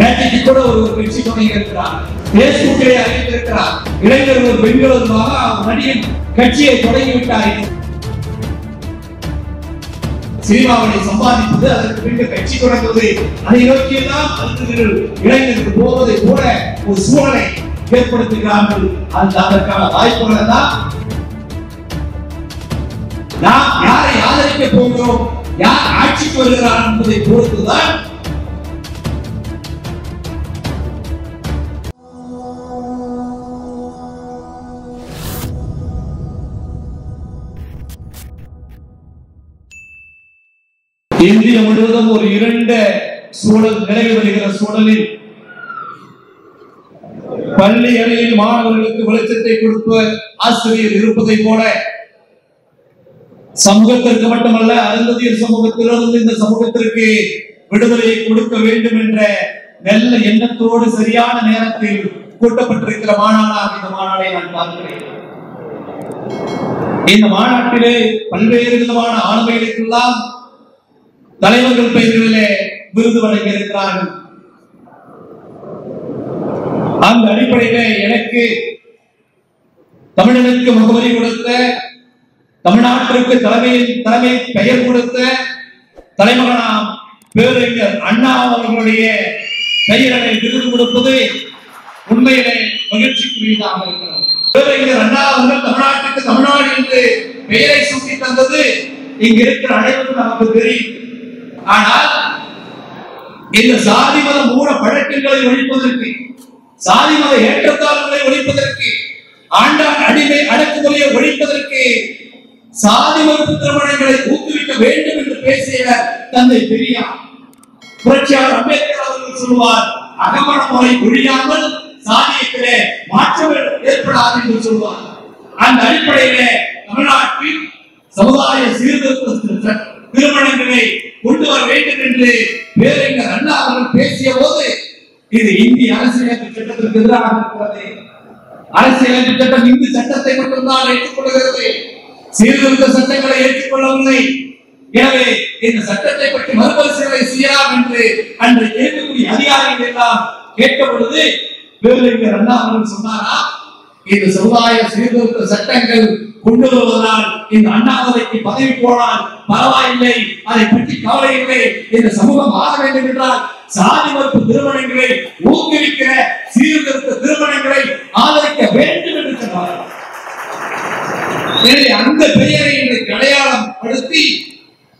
நேற்றைக்கு கூட ஒரு கட்சி தொடங்கி இருக்கிறார், பேஸ்புக்கிலே அறிவித்திருக்கிறார், இளைஞர்கள் பெண்களுமாக நடிகர் கட்சியை தொடங்கிவிட்டார். சினிமாவை சம்பாதிப்பது, அதற்கு பின்பு கட்சி தொடங்குவது, அதை நோக்கியெல்லாம் இளைஞருக்கு போவதை போல ஒரு சூழலை ஏற்படுத்துகிறார்கள். அதற்கான வாய்ப்புகள் தான் நாம் யாரை ஆதரிக்க போகிறோம், யார் ஆட்சிக்கு வருகிறார் என்பதை பொறுத்துதான் இந்தியா முழுவதும் ஒரு இருண்ட சூழல் நிலவி வருகிற சூழலில் பள்ளி அறையில் மாணவர்களுக்கு வெளிச்சத்தை கொடுத்த ஆசிரியர் இருப்பதை போல சமூகத்திற்கு மட்டுமல்ல, அருந்ததியர் சமூகத்திலிருந்து இந்த சமூகத்திற்கு விடுதலையை கொடுக்க வேண்டும் என்ற நல்ல எண்ணத்தோடு சரியான நேரத்தில் கூட்டப்பட்டிருக்கிற மாநாடாக இந்த மாநாடை நான் பார்க்கிறேன். இந்த மாநாட்டிலே பல்வேறு விதமான ஆளுமைகளுக்கெல்லாம் தலைவர்கள் பெயர்களிலே விருது வழங்கி இருக்கிறார்கள். அந்த அடிப்படையிலே எனக்கு தமிழனுக்கு முகவரி கொடுத்த, தமிழ்நாட்டிற்கு தலைமை பெயர் கொடுத்த தலைமகனாம் பேரறிஞர் அண்ணா அவர்களுடைய பெயரை விருது கொடுப்பது உண்மையிலே மகிழ்ச்சிக்குரியதாக இருக்கிறது. பேரறிஞர் அண்ணா அவர்கள் தமிழ்நாட்டுக்கு தமிழ்நாடு என்று பெயரை சூட்டி தந்தது இங்க இருக்கிற அனைவரும் நமக்கு தெரியும். ஆனால் இந்த சாதி மத மூட பழக்கங்களை ஒழிப்பதற்கு, சாதி மத ஏற்றத்தாழ்வுகளை ஒழிப்பதற்கு, ஆண்டான் அடிமை அடக்குமுறையை ஒழிப்பதற்கு சாதி மறுப்பு திருமணங்களை ஊக்குவிக்க வேண்டும் என்று பேசிய தந்தை பெரியார். புரட்சியாளர் அம்பேத்கர் அவர்கள் சொல்வார், அகமண முறை ஒழியாமல் சாதியத்திலே மாற்றம் ஏற்படாது என்று சொல்வார். அந்த அடிப்படையிலே தமிழ்நாட்டில் சமுதாய சீர்திருத்த திருமணங்களை கொண்டு வர வேண்டும் என்று பேரறிஞர் அண்ணா அவர்கள் பேசிய போது இது இந்திய அரசியலமைப்பு சட்டத்திற்கு எதிராக இருக்கிறது. அரசியலமைப்பு சட்டம் இந்து சட்டத்தை மட்டும்தான் ஏற்றுக்கொள்கிறது, சீர்திருத்த சட்டங்களை ஏற்றுக்கொள்ளவில்லை. எனவே இந்த சட்டத்தை பற்றி மறுபரிசீலனை செய்யலாம் என்று அன்றைக்கு இருக்கக்கூடிய அதிகாரிகள் எல்லாம் கேட்ட பொழுது பேரறிஞர் அண்ணா அவர்கள் சொன்னாரா, இந்த சமுதாய சீர்திருத்த சட்டங்கள் கொண்டு வருவதால் இந்த அண்ணாமலைக்கு பதவி போனால் பரவாயில்லை, அதை பற்றி கவலை இல்லை, இந்த சமூகம் மாற வேண்டும் என்றால் சாதி மறுப்பு திருமணங்களை ஊக்குவிக்கிற சீர்திருத்த திருமணங்களை ஆதரிக்க வேண்டும் என்று சொன்னார். எனவே அந்த பெயரை இன்றைக்கு அடையாளம் படுத்தி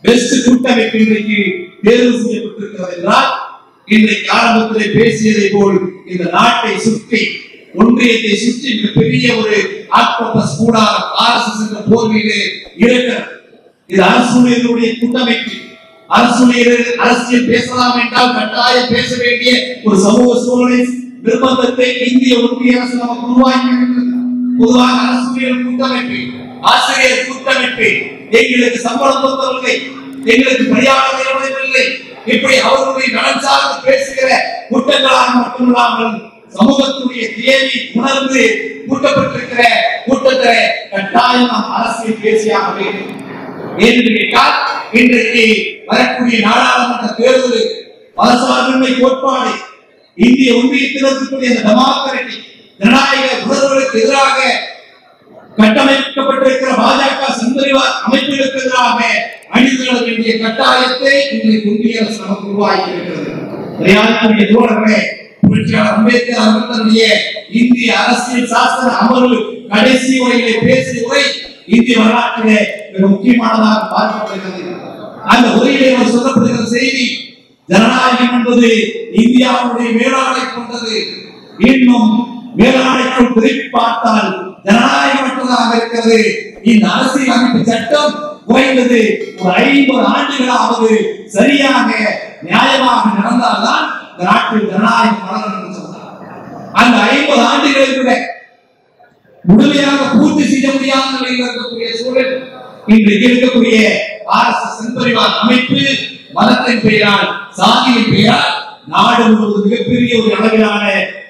பெஸ்ட் கூட்டமைப்பு இன்றைக்கு தேர்வு செய்யப்பட்டிருக்கிறது என்றால், இன்றைக்கு ஆரம்பத்திலே பேசியதை போல் இந்த நாட்டை சுற்றி, ஒன்றியத்தை சுற்றி பெரிய ஒரு ஆக்டோபஸ் கூடாரம் RSS என்ற போர்வையிலே இருக்கிறது. இது அரசுடைய கூட்டமைப்பு. அரசியல் பேசலாம் என்றால் கட்டாயம் பேச வேண்டிய ஒரு சமூக சூழலை, நிர்பந்தத்தை இந்திய ஒன்றிய அரசு நமக்கு உருவாக்கி இருக்கிறது. பொதுவாக அரசுடைய கூட்டமைப்பு, ஆசிரியர் கூட்டமைப்பு, எங்களுக்கு சம்பளம் கொடுத்தவர்கள், எங்களுக்கு பணியாளர்கள் இல்லை, இப்படி அவர்களுடைய நலன் சார்ந்து பேசுகிற கூட்டங்களாக மட்டுமில்லாமல் சமூகத்துடைய தேவை உணர்ந்து கூட்டப்பட்டிருக்கிற கூட்டத்தை கட்டாயம் நாம் அரசியல் பேசியாக வேண்டும். என்று கேட்டால் இன்றைக்கு வரக்கூடிய நாடாளுமன்ற தேர்தல் மதசார்பின்மை கோட்பாடு, இந்திய ஒன்றியத்தில் இருக்கக்கூடிய டெமோக்ராட்டி ஜனநாயக உணர்வுகளுக்கு எதிராக கட்டமைக்கப்பட்டிருக்கிற பாஜக சந்தரிவாத அமைப்புகளுக்கு எதிராக அணிதிரள வேண்டிய கட்டாயத்தை இன்றைக்கு ஒன்றிய அரசு நமக்கு உருவாக்கி இருக்கிறது. தோழர்களே, புரட்சியாளர் அம்பேத்கர் அவர்கள் தன்னுடைய இந்திய அரசியல் சாசன அமர்வு கடைசி உரையிலே பேசிய உரை இந்திய வரலாற்றிலே மிக முக்கியமானதாக பார்க்கப்படுகிறது. அந்த உரையிலே அவர் சொல்லப்படுகிற செய்தி, ஜனநாயகம் என்பது இந்தியாவுடைய மேலாடை கொண்டது. இன்னும் மேலாடைக்குள் திருப்பி பார்த்தால் ஜனநாயகமற்றதாக இருக்கிறது. இந்த அரசியல் அமைப்பு சட்டம் குறைந்தது ஒரு 50 ஆண்டுகளாவது சரியாக நியாயமாக நடந்தால்தான் இந்த நாட்டில் ஜனநாயகம் வளரும் என்று சொன்னார். அந்த 50 ஆண்டுகளை விட முழுமையாக பூர்த்தி செய்ய முடியாத நிலையில் இருக்கக்கூடிய சூழல் இன்றைக்கு இருக்கக்கூடிய RSS சந்தரிவாத அமைப்பு மதத்தின் பெயரால், சாதியின் பெயரால் நாடு முழுவதும் மிகப்பெரிய ஒரு அளவிலான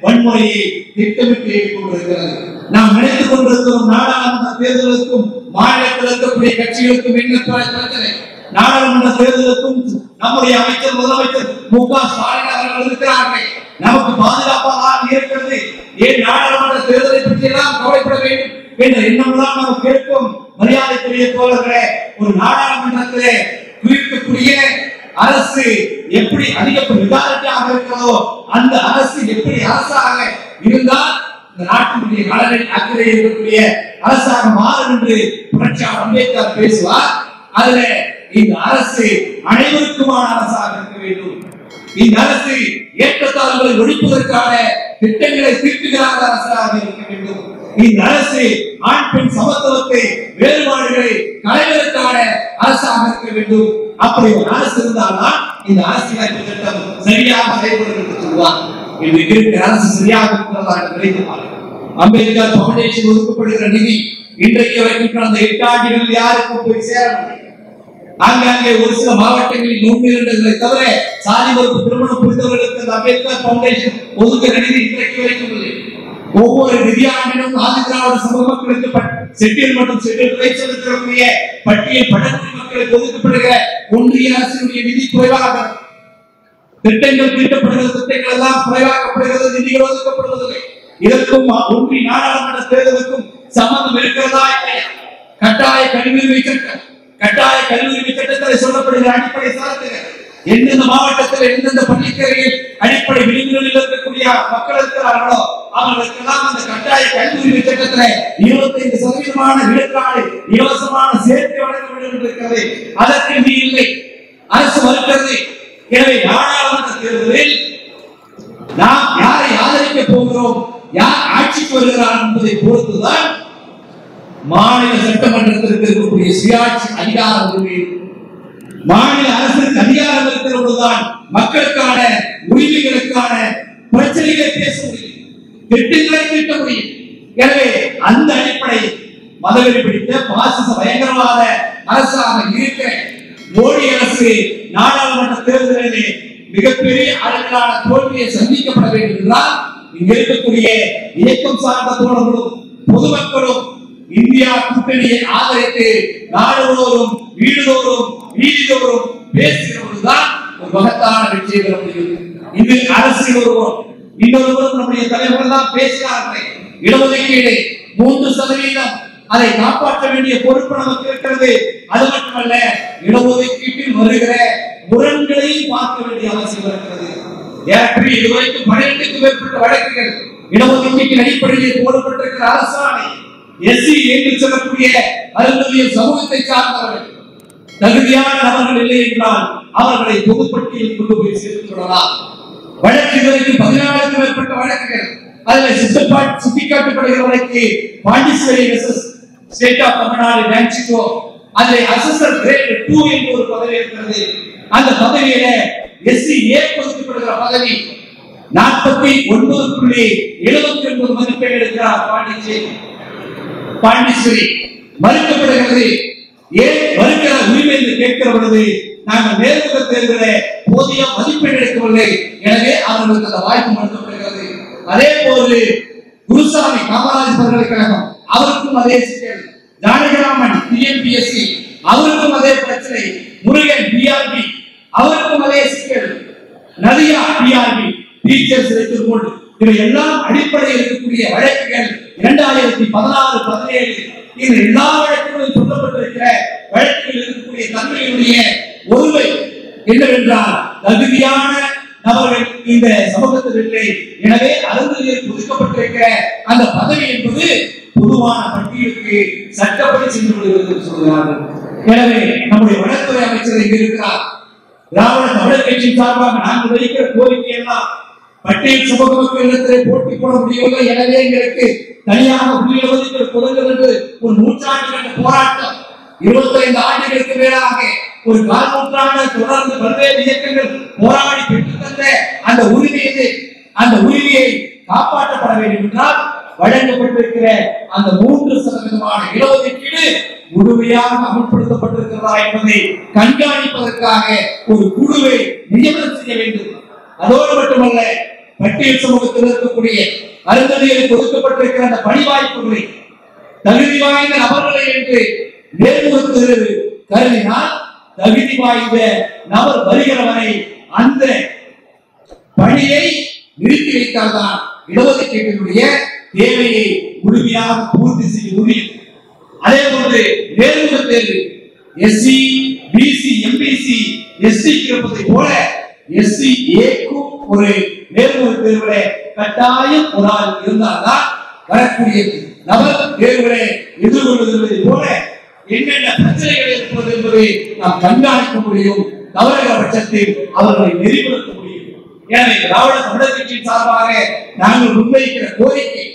வன்முறையை திட்டமிட்டு கொண்டிருக்கிறது. நாம் நினைத்துக் கொண்டிருக்கிறோம் நாடாளுமன்ற தேர்தலுக்கும் மாநிலத்தில் இருக்கக்கூடிய கட்சிகளுக்கும் என்ன பிரச்சனை. நாடாளுமன்ற தேர்தலுக்கும் நம்முடைய அமைச்சர் முதலமைச்சர் மு.க. ஸ்டாலின் அவர்கள் இருக்கிறார்கள். நமக்கு பாதுகாப்பாக இருக்கிறது. ஏன் நாடாளுமன்ற தேர்தலை பற்றி எல்லாம் கவலைப்பட வேண்டும் என்ற எண்ணம்லாம் நமக்கு இருக்கும். மரியாதைக்குரிய தோழர்களே, ஒரு நாடாளுமன்றத்திலே குறிக்கக்கூடிய அரசு எப்படி அதிக மெஜாரிட்டியாக இருக்கிறதோ அந்த அரசு எப்படி அரசாக இருந்தால் இந்த நாட்டினுடைய நலனை அக்கறை இருக்கக்கூடிய அரசாக மாறும் என்று புரட்சியாளர் அம்பேத்கர் பேசுவார். அதுல இந்த அரசு அனைவருக்குமான அரசாக இருக்க வேண்டும். இந்த அரசு ஏற்றத்தாழ்வுகளை ஒழிப்பதற்கான திட்டங்களை தீர்க்குகிற அரசாக இருக்க வேண்டும். இந்த அரசு ஆண் பெண் சமத்துவத்தை வேறுபாடுகளை களைவதற்கான அரசாக இருக்க வேண்டும். அப்படி ஒரு அரசு இருந்தால்தான் இந்த அரசியலமைப்பு திட்டம் சரியாக செயல்படும் என்று சொல்வார். இன்று இருக்கிற அரசு சரியாக இருக்கிறதா என்று நினைத்து அம்பேத்கர் பவுண்டேஷன் ஒதுக்கப்படுகிற நிதி இன்றைக்கு வரைக்கும் கடந்த 8 ஆண்டுகளில் யாருக்கும் போய் சேரவில்லை. ஆங்காங்கே ஒரு சில மாவட்டங்களில் 1-2 தவிர சாதி மறுப்பு திருமணம் புரிந்தவர்களுக்கு அந்த அம்பேத்கர் பவுண்டேஷன் ஒதுக்குற நிதி இன்றைக்கு வரைக்கும் இல்லை. ஒவ்வொரு நிதியாண்டிலும் ஆதிதிராவிட சமூக மக்களுக்கு செட்டில் மற்றும் செட்டில் துறைச்சலுடைய பட்டியல் பழங்குடி மக்களுக்கு ஒதுக்கப்படுகிற ஒன்றிய அரசினுடைய நிதி குறைவாக திட்டங்கள் தீட்டப்படுகிற திட்டங்கள் எல்லாம் குறைவாக்கப்படுகிறது, நிதிகள் ஒதுக்கப்படுவதில்லை. இதற்கும் ஒன்றிய நாடாளுமன்ற தேர்தலுக்கும் சம்பந்தம் இருக்கிறதா இல்லையா? கட்டாய கல்வி சட்டம், கட்டாய கல்வி சட்டத்தில் சொல்லப்படுகிற அடிப்படை சார்ந்துகள் எந்தெந்த மாவட்டத்தில் எந்தெந்த பள்ளிக்கரையில் அடிப்படை விளிம்புகளில் இருக்கக்கூடிய மக்கள் இருக்கிறார்களோ அவர்களுக்கெல்லாம் அந்த கட்டாய கல்வி சட்டத்தில் 25% விழுக்காடு இலவசமான சேர்க்கை வழங்க வேண்டும் என்று இருக்கிறது. அதற்கு நிதி இல்லை, அரசு மறுக்கிறது. எனவே நாடாளுமன்ற தேர்தலில் நாம் யாரை ஆதரிக்க போகிறோம், யார் ஆட்சிக்கு வருகிறார் என்பதை பொறுத்துதான் மாநில சட்டமன்றத்திற்கு இருக்கக்கூடிய சுயாட்சி அதிகாரம் உரிமை, மாநில அரசுக்கு அதிகாரம் இருக்கிறபோதுதான் மக்களுக்கான உரிமைகளுக்கான பிரச்சனைகளை பேச முடியும், திட்டங்களை தீட்ட முடியும். எனவே அந்த அடிப்படை மதவெறி பிடித்த பாசிச பயங்கரவாத அரசாக இருக்க மோடி அரசு நாடாளுமன்ற தேர்தலிலே மிகப்பெரிய அளவிலான தோல்வியை சந்திக்கப்பட வேண்டும் என்றால் இங்க இருக்கக்கூடிய இயக்கம் சார்ந்த தோழர்களும் பொதுமக்களும் இந்தியா கூட்டணியை ஆதரித்து நாடுதோறும் வீடுதோறும் வீதிதோறும் பேசுகிறவர்கள்தான் ஒரு மகத்தான வெற்றியை பெற முடியும். இது அரசியல் ஒருவரும் இன்னொருவரும் நம்முடைய தலைவர்கள் தான் பேசினார்கள். இடஒதுக்கீடு 3% அதை காப்பாற்ற வேண்டிய பொறுப்பு நமக்கு இருக்கிறது. அது மட்டுமல்ல, இடஒதுக்கீட்டில் வருகிற முரண்களையும் பார்க்க வேண்டிய அவசியம் இருக்கிறது. ஏற்கனவே இதுவரைக்கும் 12க்கும் மேற்பட்ட வழக்குகள் இடஒதுக்கீட்டின் அடிப்படையில் போடப்பட்டிருக்கிற அரசாணை எஸ்சி என்று சொல்லக்கூடிய அருந்ததியர் சமூகத்தை சார்ந்தவர்கள் தகுதியான நபர்கள் இல்லை என்றால் அவர்களை பொதுப்பட்டியலில் கொண்டு போய் சேர்த்துக் கொள்ளலாம். வழக்கு இதுவரைக்கும் 14க்கும் மேற்பட்ட வழக்குகள் அதில் சுட்டிக்காட்டப்படுகிற வழக்கு பாண்டிச்சேரி ஸ்டேட் ஆஃப் தமிழ்நாடு டான்சிகோ அதில் அசஸர் கிரேட் 2 என்ற ஒரு பதவி இருக்கிறது. அந்த பதவியில எஸ்சி ஏ ஒதுக்கப்படுகிற பதவி 49.79 மதிப்பெண் எடுக்கிறார் பாண்டிச்சேரி மறுக்கப்படுகிறது. ஏன் மறுக்கிற உரிமை என்று கேட்கிற பொழுது நாங்கள் நேர்முக தேர்தலில் போதிய மதிப்பெண் எடுக்கவில்லை, எனவே அவர்களுக்கு அந்த வாய்ப்பு மறுக்கப்படுகிறது. அதே போது குருசாமி காமராஜ் பல்கலைக்கழகம் அவருக்கும் அதே சிக்கல், ஜானகிராமன் டிஎன்பிஎஸ்சி அவருக்கும் அதே பிரச்சனை, முருகன் பிஆர்பி அவருக்கும் அதே சிக்கல், நதியா பிஆர்பி டீச்சர்ஸ் ரெக்ரூட்மென்ட் இவை எல்லாம் அடிப்படையில் இருக்கக்கூடிய வழக்குகள் 2016-17 இந்த எல்லா வழக்குகளும் சொல்லப்பட்டிருக்கிற வழக்குகளில் இருக்கக்கூடிய தன்மையுடைய ஒருமை என்னவென்றால் தகுதியான நபர்கள் இந்த சமூகத்தில் இல்லை. எனவே அருந்ததியர் ஒதுக்கப்பட்டிருக்கிற அந்த பதவி என்பது பொதுவான பட்டியலுக்கு சட்டப்படி சென்று விடுகிறது என்று சொல்கிறார்கள். எனவே நம்முடைய வனத்துறை அமைச்சர் இங்கு இருக்கிறார். திராவிட தமிழர் கட்சி சார்பாக நாங்கள் வைக்கிற கோரிக்கை எல்லாம் பட்டியல் சமூக மக்களிடத்திலே போட்டி போட முடியவில்லை. எனவே எங்களுக்கு தனியாக உள்ளிடுவதற்கு கொடுங்கள் என்று ஒரு நூற்றாண்டு போராட்டம் 25 ஆண்டுகளுக்கு மேலாக ஒரு கால் நூற்றாண்டு தொடர்ந்து பல்வேறு இயக்கங்கள் போராடி பெற்று தந்த அந்த உரிமையை காப்பாற்றப்பட வேண்டும் என்றால் வழங்கப்பட்டிருக்கிற அந்த 3% இடஒதுக்கீடு முழுமையாக அமல்படுத்தப்பட்டிருக்கிறதா என்பதை கண்காணிப்பதற்காக ஒரு குழுவை நியமனம் செய்ய வேண்டும். அதோடு மட்டுமல்ல, பட்டியல் சமூகத்தில் இருக்கக்கூடிய அருந்ததியருக்கு ஒதுக்கப்பட்டிருக்கிற அந்த பணி வாய்ப்புகளை தகுதி வாய்ந்த நபர்களை என்று நேர்முகத்தில் கருதினால் தகுதி வாய்ந்த நபர் வருகிறவரை அந்த பணியை கிடைத்தால்தான் இடஒதுக்கீட்டினுடைய தேவையை முழுமையாக பூர்த்தி செய்ய முடியும். அதே போன்று நேர்முக தேர்வு எஸ்சி, பிசி, எம்பிசி, எஸ்டி இருப்பதை போல எஸ்சி ஏக்கும் ஒரு நேர்முக தேர்வுல கட்டாயம் ஒரு ஆள் இருந்தால்தான் வரக்கூடிய நபர் தேர்வுகளை எதிர்கொள்வதை போல என்னென்ன பிரச்சனைகள் இருப்பது என்பதை நாம் கண்காணிக்க முடியும். தவறுகிற பட்சத்தில் அவர்களை நெறிப்படுத்த முடியும். எனவே திராவிட தமிழர் கட்சியின் சார்பாக நாங்கள் முன்வைக்கிற கோரிக்கை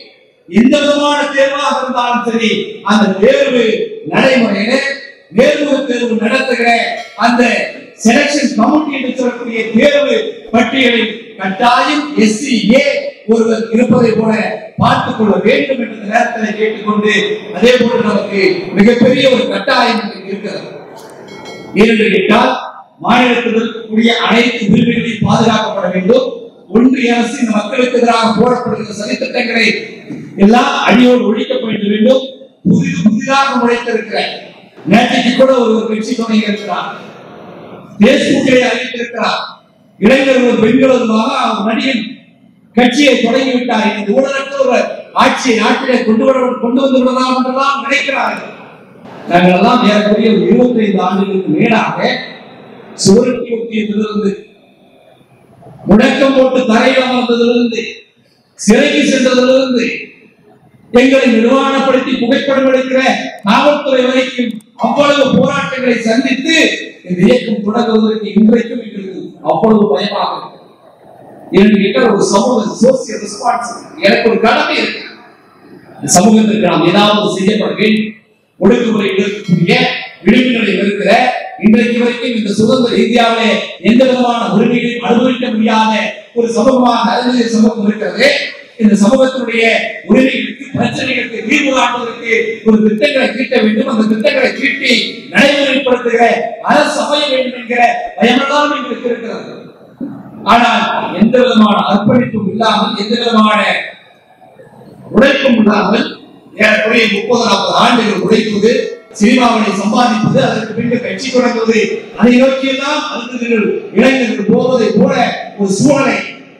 எந்த விதமான தேர்வாக இருந்தாலும் சரி அந்த தேர்வு நடைமுறையில நேர்முக தேர்வு நடத்துகிற அந்த செலக்ஷன் கமிட்டி என்று சொல்லக்கூடிய தேர்வு பட்டியலில் கட்டாயம் எஸ்சி ஏ ஒருவர் இருப்பதை போல பார்த்துக் கொள்ள வேண்டும் என்ற நேரத்தில் கேட்டுக்கொண்டு அதே போல நமக்கு மிகப்பெரிய ஒரு கட்டாயம் இருக்கிறது. ஏனென்று கேட்டால் மாநிலத்தில் இருக்கக்கூடிய அனைத்து உரிமைகளையும் பாதுகாக்கப்பட வேண்டும். ஒன்றிய அரசு இந்த மக்களுக்கு எதிராக போடப்படுகிற சதித்திட்டங்களை எல்லாம் அடியோடு ஒழிக்கப்பட வேண்டும். புதிதாக முளைத்திருக்கிற நேற்றைக்கு கூட ஒரு கட்சி தொடங்கி இருக்கிறார், பேஸ்புக்கை அறிவித்திருக்கிறார். இளைஞர்கள் பெண்களுமாக அவர் நடிகன் கட்சியை தொடங்கிவிட்டார். இந்த ஊழலற்ற ஒரு ஆட்சியை நாட்டிலே கொண்டு வந்து விடலாம் என்றெல்லாம் நினைக்கிறார்கள். நாங்கள் எல்லாம் ஏறக்குறைய 25 ஆண்டுகளுக்கு மேலாக சுவருக்கு ஒட்டியதிலிருந்து முடக்கம் போட்டு தரையில் அமர்ந்ததிலிருந்து சிறைக்கு சென்றதிலிருந்து எங்களை நிர்வாணப்படுத்தி புகைப்படம் எடுக்கிற காவல்துறை வரைக்கும் அவ்வளவு போராட்டங்களை சந்தித்து இந்த இயக்கம் தொடங்குவதற்கு இன்றைக்கும் எங்களுக்கு அவ்வளவு பயமாக இருக்கிறது. ஒரு சமூக சோசியல் ரெஸ்பான்சிபிலிட்டி எனக்கு ஒரு கடமை இருக்கு. சமூகத்திற்கு நாம் ஏதாவது செய்யப்பட வேண்டும். ஒடுக்குமுறையில் இருக்கக்கூடிய விளிம்புகளில் இருக்கிற இன்றைக்கு வரைக்கும் இந்த சுதந்திர இந்தியாவிலே எந்த விதமான உரிமைகளையும் அனுபவிக்க முடியாத ஒரு சமூகமாக அறிவியல் சமூகம் இருக்கிறது. இந்த சமூகத்தினுடைய உரிமைகளுக்கு பிரச்சனைகளுக்கு தீர்வு காண்பதற்கு ஒரு திட்டங்களை தீட்ட வேண்டும். அந்த திட்டங்களை தீட்டி நடைமுறைப்படுத்துகிற அரசு அமைய வேண்டும் என்கிற பயமெல்லாம் எங்களுக்கு இருக்கிறது. ஆனால் எந்த விதமான அர்ப்பணிப்பும் இல்லாமல் எந்த விதமான உழைப்பும் இல்லாமல் ஏறக்குறைய 30-40 ஆண்டுகள் உழைப்பது, சினிமாவை சம்பாதிப்பது, அதற்கு பின்னர் கட்சி தொடங்குவது, அதை நோக்கியெல்லாம் அறிஞர்கள் இளைஞர்கள் போவதை போல ஒரு சூழலை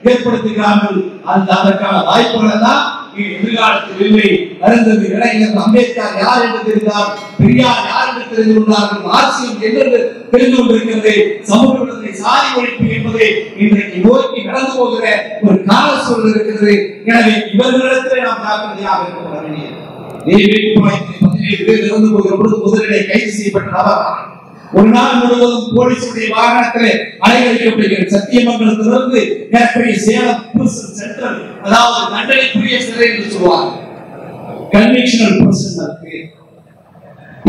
ஏற்படுத்துகிறார்கள். அதற்கான வாய்ப்புகள் எல்லாம் எதிர்காலத்தில் இல்லை. அறிந்தது இளைஞர் அம்பேத்கர் யார் என்று தெரிந்தார், பெரியார் யார் என்று தெரிந்து கொண்டார்கள், மார்க்சியம் என்று தெரிந்து கொண்டிருக்கிறது. சமூக விடுதலை, சாதி ஒழிப்பு என்பதை இன்றைக்கு நோக்கி நடந்து போகிற ஒரு கால சூழல் இருக்கிறது. எனவே இவர்களிடத்தில் நாம் ஜாக்கிரதையாக இருக்க வேண்டியது. 17 பேர் இறந்து போகிற பொழுது முதலிலே கைது செய்யப்பட்ட நபர் ஒரு நாள் முழுவதும் போலீசுடைய வாகனத்தில் அலைக்கழிக்கப்படுகிறது. சத்தியமங்கலத்திலிருந்து ஏற்படைய சேலம் சென்ட்ரல், அதாவது தண்டனைக்குரிய சிறை என்று சொல்வார், கன்விக்ஷனல் பர்சன்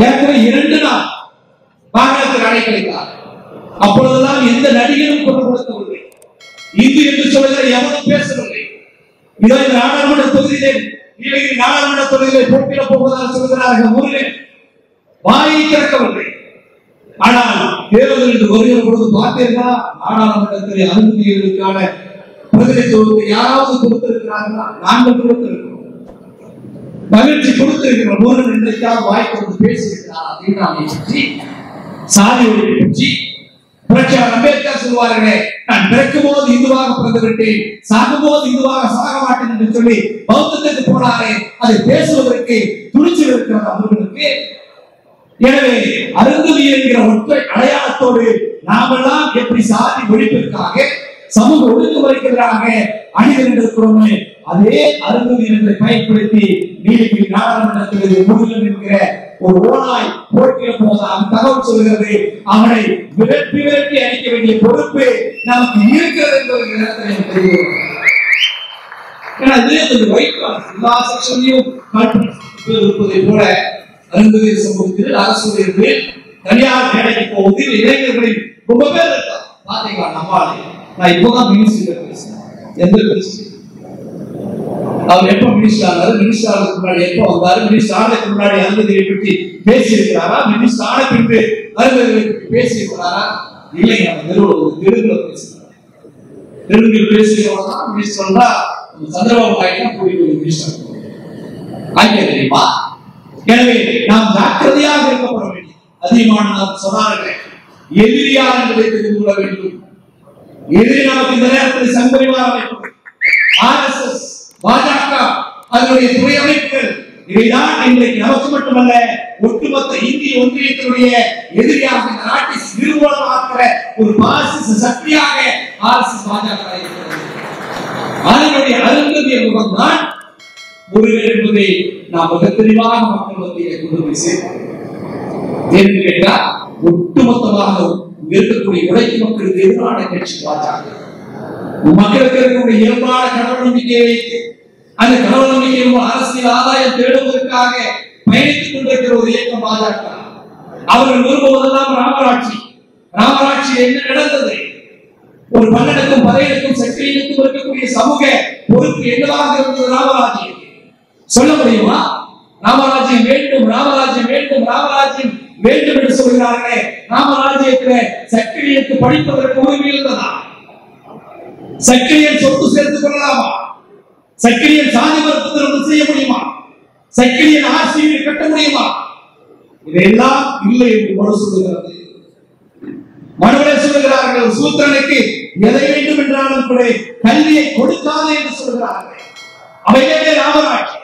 ஏற்கனவே 2 நாள் வாகனத்தில் அலைக்கழித்தார். அப்பொழுதுதான் எந்த நடிகரும் கொண்டு கொடுக்கவில்லை, இந்து என்று சொல்லுகிற எவரும் பேசவில்லை. இதோ இந்த நாடாளுமன்ற தொகுதியிலே, நீலகிரி நாடாளுமன்ற தொகுதியிலே போட்டியிட போவதாக சொல்கிறார்கள். ஊரிலே வாயை திறக்கவில்லை. ஆனால் தேர்தல் என்று வருகிற பொழுது பார்த்தீர்களா, நாடாளுமன்றத்தில் அனுமதிகளுக்கான பிரதிநிதித்துவத்தை யாராவது கொடுத்திருக்கிறார்களா? நாங்கள் கொடுத்திருக்கிறோம், மகிழ்ச்சி கொடுத்திருக்கிறோம். முருகன் இன்றைக்காக வாய்ப்பு பேசியிருக்கிறார். தீண்டாமை பற்றி, சாதி ஒழிப்பை பற்றி புரட்சியாளர் அம்பேத்கர் சொல்வார்களே, நான் பிறக்கும் போது இந்துவாக பிறந்து விட்டேன், சாகும் போது இந்துவாக சாக மாட்டேன் என்று சொல்லி பௌத்தத்துக்கு போனாரே, அதை பேசுவதற்கு துணிச்சல் இருக்கிறது அவர்களுக்கு. எனவே அருந்ததி என்கிற ஒற்றை அடையாளத்தோடு நாமெல்லாம் எப்படி சாதி ஒழிப்பிற்காக, சமூக ஒடுக்குமுறைக்கு எதிராக அணிந்திருக்கிறோமே, அதே அருந்ததி என்பதை பயன்படுத்தி நீலகிரி நாடாளுமன்றத்தில் முருகன் என்கிற ஒரு ஓனாய் போட்டியிட போவதாக தகவல் சொல்கிறது. அவனை விரட்டி அடிக்க வேண்டிய பொறுப்பு நமக்கு இருக்கிறது என்பதை தெரிகிறது. எல்லா செக்ஷன்லையும் இருப்பதை போல அருந்ததி சமூகத்தில் அரசுடைய தனியார் வேலைக்கு போவதில் இளைஞர்களில் ரொம்ப பேர் இருக்காங்க. பாத்தீங்களா, நம்மாலே நான் இப்பதான் மினிஸ்டர் பேசுறேன். எந்த மினிஸ்டர் அவர் எப்ப மினிஸ்டர் ஆனாரு, மினிஸ்டர் ஆனதுக்கு முன்னாடி எப்ப வந்தாரு, மினிஸ்டர் ஆனதுக்கு முன்னாடி அருந்ததியை பற்றி பேசி இருக்கிறாரா, மினிஸ்டர் ஆன பின்பு அருந்ததியை பற்றி பேசி இருக்கிறாரா? இல்லை, நம்ம தெலுங்குல பேசுறாரு. தெலுங்கில் பேசுகிறவங்க மினிஸ்டர்னா சந்திரபாபு நாயுடு கூடிய மினிஸ்டர் ஆகிய தெரியுமா? எனவே நாம் ஜாக்கிரதையாக இருக்கப்பட வேண்டும். அதிகமான நாம் சொன்னார்கள், எதிரியார் என்பதை தெரிந்து கொள்ள வேண்டும். எதிரி நமக்கு இந்த நேரத்தில் சங்கரிவார் அமைப்பு, அதனுடைய துறை அமைப்புகள் இவைதான் இன்றைக்கு நமக்கு மட்டுமல்ல ஒட்டுமொத்த இந்திய ஒன்றியத்தினுடைய எதிரியாக இந்த நாட்டை நிர்மூலமாக்குற ஒரு பாசிச சக்தியாக ஆர்எஸ்எஸ் பாஜக இருக்கிறது. அதனுடைய அருந்ததிய முகம்தான் முருகன் என்பதை நாம் மிக தெளிவாக மக்கள் மத்தியிலே கொண்டு போய் சேர்க்கிறோம். என்று கேட்டால் ஒட்டுமொத்தமாக இருக்கக்கூடிய உழைக்கும் மக்களுக்கு எதிரான கட்சி பாஜக. மக்களுக்கு இருக்கக்கூடிய இயல்பான கடவுள் நம்பிக்கையை வைத்து அந்த கடவுள் நம்பிக்கையை அரசியல் ஆதாயம் தேடுவதற்காக பயணித்துக் கொண்டிருக்கிற ஒரு இயக்கம் பாஜக. அவர்கள் விரும்புவதெல்லாம் ராமராட்சி. ராமராட்சியில் என்ன நடந்தது? ஒரு பன்னனுக்கும் பதையனுக்கும் சக்தியினுக்கும் இருக்கக்கூடிய சமூக பொறுப்பு என்னவாக இருந்தது? ராமராஜ்யம் சொல்ல முடியுமா? ராமராஜ்யம் வேண்டும், ராமராஜ்யம் வேண்டும், ராமராஜ்யம் வேண்டும் என்று சொல்கிறார்களே, ராமராஜ்யத்தில் சக்தியனுக்கு படிப்பதற்கு உரிமை இருந்ததா? சக்தியன் சொத்து சேர்த்துக் கொள்ளலாமா? சக்தியன் சாதி மறுப்பு செய்ய முடியுமா? சக்தியன் ஆட்சியை கட்ட முடியுமா? இதெல்லாம் இல்லை என்று மனு சொல்லுகிறது. மனுவை சொல்லுகிறார்கள், சூத்திரனுக்கு எதை வேண்டும் என்றாலும் கூட கல்வியை கொடுக்காது என்று சொல்கிறார்கள். அவைகளே ராமராஜ்யம்.